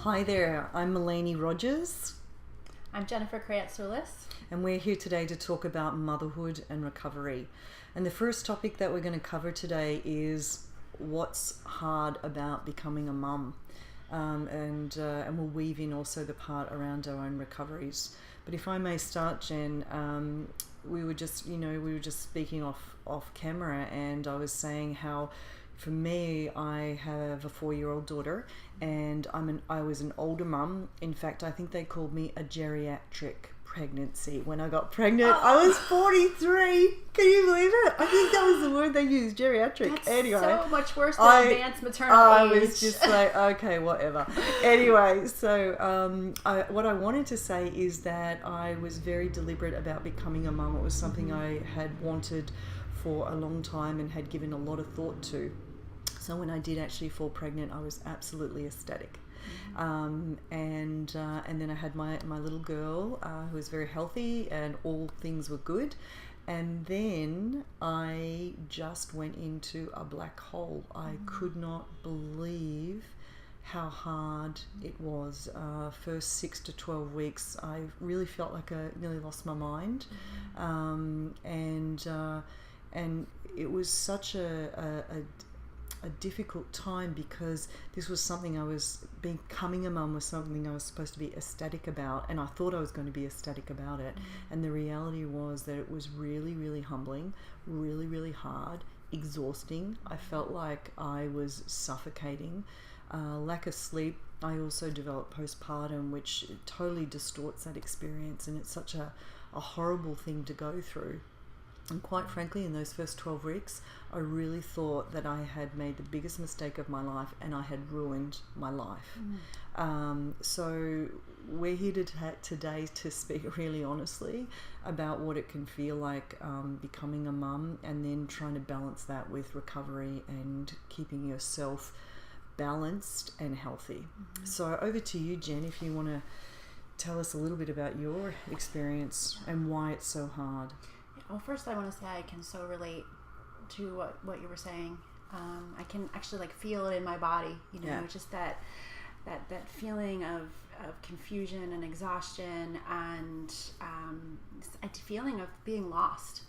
Hi there, I'm Melanie Rogers, I'm Jennifer Krayat-Sulis. and we're here today to talk about motherhood and recovery. And the first topic that we're going to cover today is what's hard about becoming a mum. And we'll weave in also the part around our own recoveries. But if I may start, Jen, we were just speaking off camera, and I was saying how for me, I have a 4-year-old daughter, and I was an older mum. In fact, I think they called me a geriatric pregnancy when I got pregnant. I was 43. Can you believe it? I think that was the word they used, geriatric. That's anyway, so much worse than advanced maternal I age. was just like, okay, whatever. Anyway, so what I wanted to say is that I was very deliberate about becoming a mum. It was something I had wanted for a long time and had given a lot of thought to. So when I did actually fall pregnant, I was absolutely ecstatic. And then I had my little girl who was very healthy, and all things were good. And then I just went into a black hole. I could not believe how hard it was. First 6 to 12 weeks, I really felt like I nearly lost my mind. And it was such a difficult time, because this was something becoming a mum was something I was supposed to be ecstatic about, and I thought I was going to be ecstatic about it. And the reality was that it was really, really humbling, really, really hard, exhausting. I felt like I was suffocating. Lack of sleep. I also developed postpartum, which totally distorts that experience, and it's such a horrible thing to go through. And quite frankly, in those first 12 weeks, I really thought that I had made the biggest mistake of my life, and I had ruined my life. So we're here today to speak really honestly about what it can feel like becoming a mum, and then trying to balance that with recovery and keeping yourself balanced and healthy. So over to you, Jen, if you want to tell us a little bit about your experience and why it's so hard. Well, first I want to say I can so relate to what you were saying. I can actually feel it in my body, just that feeling of confusion and exhaustion, and a feeling of being lost.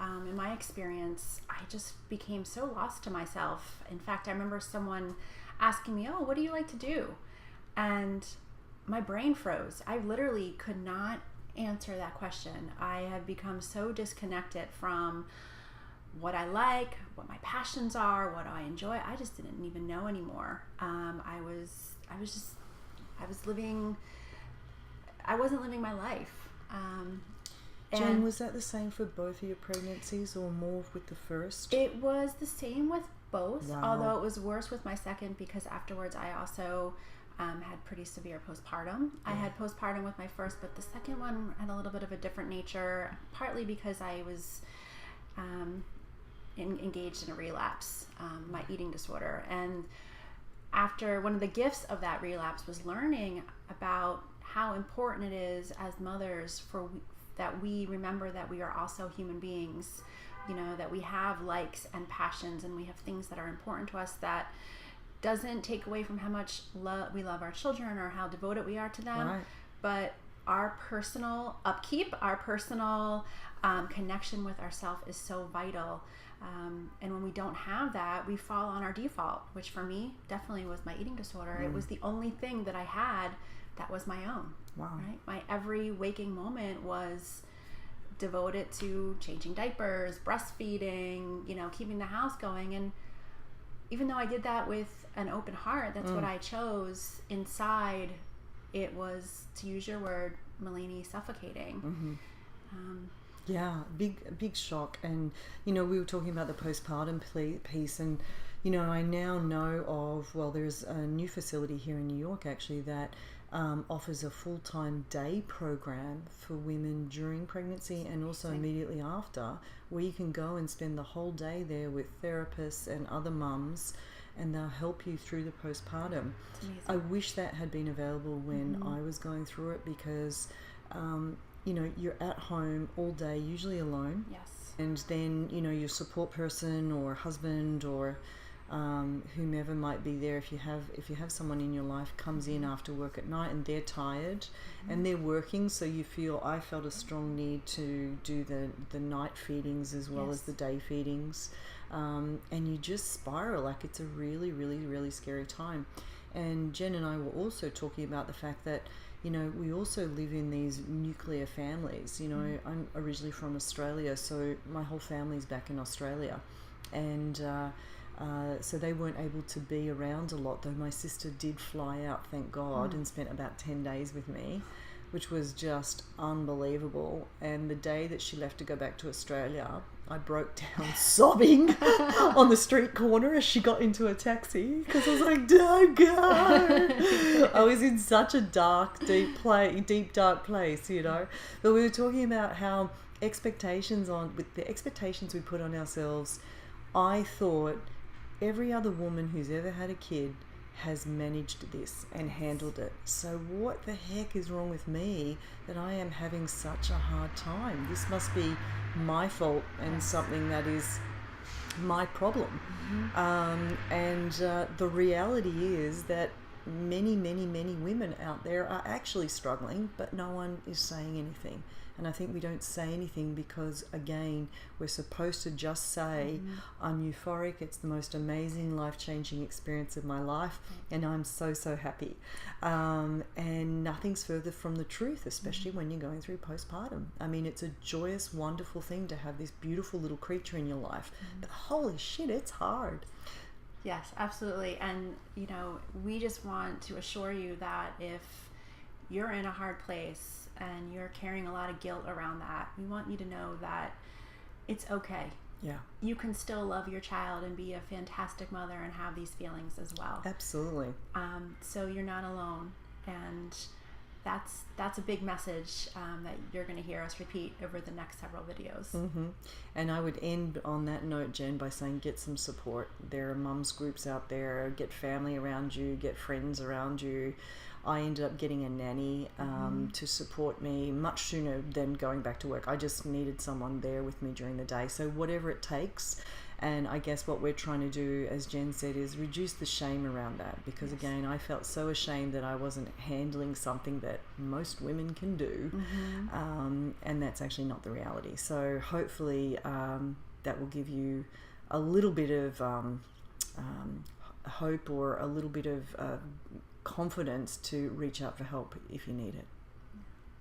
In my experience, I just became so lost to myself. In fact, I remember someone asking me, "Oh, what do you like to do?" And my brain froze. I literally could not answer that question. I have become so disconnected from what I like, what my passions are, what I enjoy. I just didn't even know anymore. I wasn't living my life. Jen, was that the same for both of your pregnancies, or more with the first? It was the same with both. Wow. Although it was worse with my second, because afterwards I also had pretty severe postpartum. I had postpartum with my first, but the second one had a little bit of a different nature, partly because I was engaged in a relapse, my eating disorder. And after, one of the gifts of that relapse was learning about how important it is as mothers that we remember that we are also human beings, that we have likes and passions, and we have things that are important to us that doesn't take away from how much we love our children or how devoted we are to them. Right. But our personal upkeep, our personal connection with ourselves is so vital. And when we don't have that, we fall on our default, which for me definitely was my eating disorder. It was the only thing that I had that was my own. Wow. Right? My every waking moment was devoted to changing diapers, breastfeeding, keeping the house going. And even though I did that with an open heart, that's what I chose, inside it was, to use your word, Melanie, suffocating. Yeah, big shock. And we were talking about the postpartum piece, and I now know of, there's a new facility here in New York actually that offers a full-time day program for women during pregnancy and also immediately after, where you can go and spend the whole day there with therapists and other mums, and they'll help you through the postpartum. I wish that had been available when I was going through it, because you're at home all day, usually alone. Yes. And then your support person or husband or whomever might be there, if you have someone in your life comes in after work at night and they're tired and they're working, so I felt a strong need to do the night feedings as well as the day feedings, and you just spiral. Like, it's a really, really, really scary time. And Jen and I were also talking about the fact that, you know, we also live in these nuclear families. You know, I'm originally from Australia, so my whole family's back in Australia, and so they weren't able to be around a lot, though my sister did fly out, thank God, and spent about 10 days with me, which was just unbelievable. And the day that she left to go back to Australia, I broke down sobbing on the street corner as she got into a taxi, because I was like, don't go. I was in such a dark, dark place, you know. But we were talking about how with the expectations we put on ourselves, I thought every other woman who's ever had a kid has managed this and handled it. So what the heck is wrong with me that I am having such a hard time? This must be my fault and something that is my problem. And the reality is that many, many, many women out there are actually struggling, but no one is saying anything. And I think we don't say anything because, again, we're supposed to just say, I'm euphoric, it's the most amazing, life-changing experience of my life, and I'm so, so happy. And nothing's further from the truth, especially when you're going through postpartum. I mean, it's a joyous, wonderful thing to have this beautiful little creature in your life, but holy shit, it's hard. Yes, absolutely. And, you know, we just want to assure you that if you're in a hard place and you're carrying a lot of guilt around that, we want you to know that it's okay. Yeah. You can still love your child and be a fantastic mother and have these feelings as well. Absolutely. So you're not alone. And that's a big message that you're going to hear us repeat over the next several videos. And I would end on that note, Jen, by saying get some support. There are mums groups out there. Get family around you. Get friends around you. I ended up getting a nanny to support me much sooner than going back to work. I just needed someone there with me during the day. So whatever it takes. And I guess what we're trying to do, as Jen said, is reduce the shame around that. Because again, I felt so ashamed that I wasn't handling something that most women can do. And that's actually not the reality. So hopefully that will give you a little bit of hope or a little bit of confidence to reach out for help if you need it.